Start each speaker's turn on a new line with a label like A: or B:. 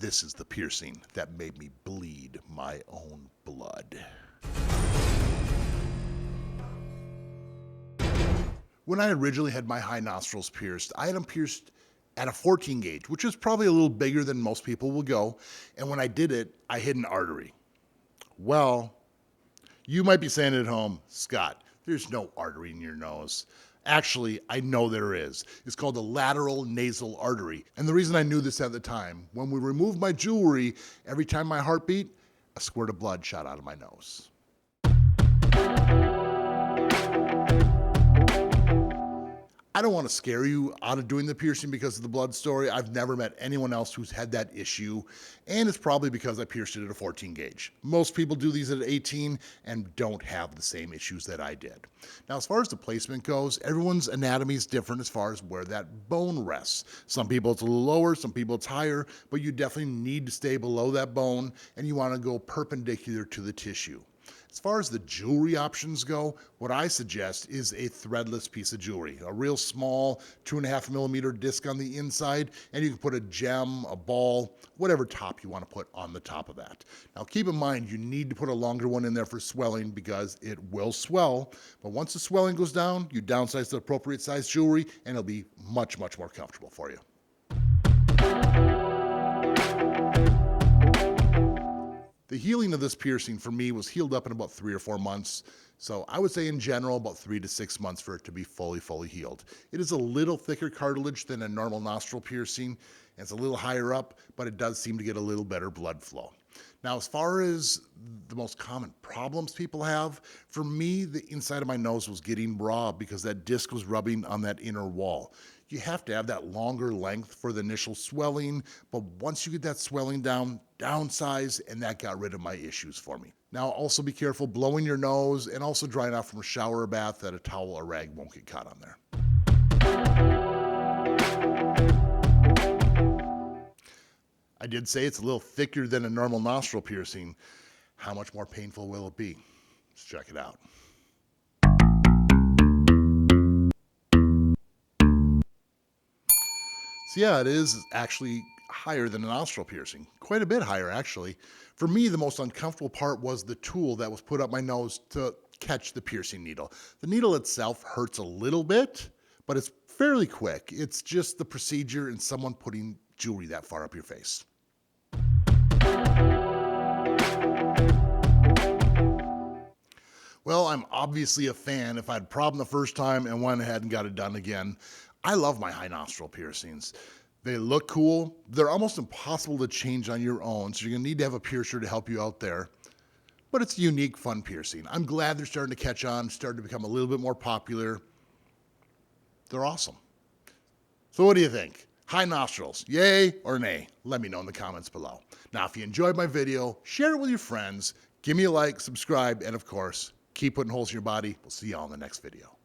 A: this is the piercing that made me bleed my own blood. When I originally had my high nostrils pierced, I had them pierced at a 14 gauge, which is probably a little bigger than most people will go. And when I did it, I hit an artery. Well, you might be saying at home, Scott, there's no artery in your nose. Actually, I know there is. It's called the lateral nasal artery. And the reason I knew this at the time, when we removed my jewelry, every time my heart beat, a squirt of blood shot out of my nose. I don't want to scare you out of doing the piercing because of the blood story. I've never met anyone else who's had that issue, and it's probably because I pierced it at a 14 gauge. Most people do these at 18 and don't have the same issues that I did. Now, as far as the placement goes, everyone's anatomy is different as far as where that bone rests. Some people it's a little lower, some people it's higher, but you definitely need to stay below that bone, and you want to go perpendicular to the tissue. As far as the jewelry options go, what I suggest is a threadless piece of jewelry, a real small 2.5 millimeter disc on the inside, and you can put a gem, a ball, whatever top you want to put on the top of that. Now keep in mind, you need to put a longer one in there for swelling because it will swell, but once the swelling goes down, you downsize the appropriate size jewelry and it'll be much, much more comfortable for you. The healing of this piercing for me was healed up in about 3 or 4 months. So I would say in general about 3 to 6 months for it to be fully healed. It is a little thicker cartilage than a normal nostril piercing. And it's a little higher up, but it does seem to get a little better blood flow. Now, as far as the most common problems people have, for me, the inside of my nose was getting raw because that disc was rubbing on that inner wall. You have to have that longer length for the initial swelling, but once you get that swelling down, downsize, and that got rid of my issues for me. Now, also be careful blowing your nose and also drying off from a shower or bath that a towel or rag won't get caught on there. I did say it's a little thicker than a normal nostril piercing. How much more painful will it be? Let's check it out. So yeah, it is actually higher than a nostril piercing. Quite a bit higher, actually. For me, the most uncomfortable part was the tool that was put up my nose to catch the piercing needle. The needle itself hurts a little bit, but it's fairly quick. It's just the procedure and someone putting jewelry that far up your face. Well, I'm obviously a fan if I had a problem the first time and went ahead and got it done again. I love my high nostril piercings. They look cool. They're almost impossible to change on your own, so you're gonna need to have a piercer to help you out there. But it's a unique, fun piercing. I'm glad they're starting to catch on, starting to become a little bit more popular. They're awesome. So what do you think? High nostrils, yay or nay? Let me know in the comments below. Now, if you enjoyed my video, share it with your friends, give me a like, subscribe, and of course, keep putting holes in your body. We'll see you all in the next video.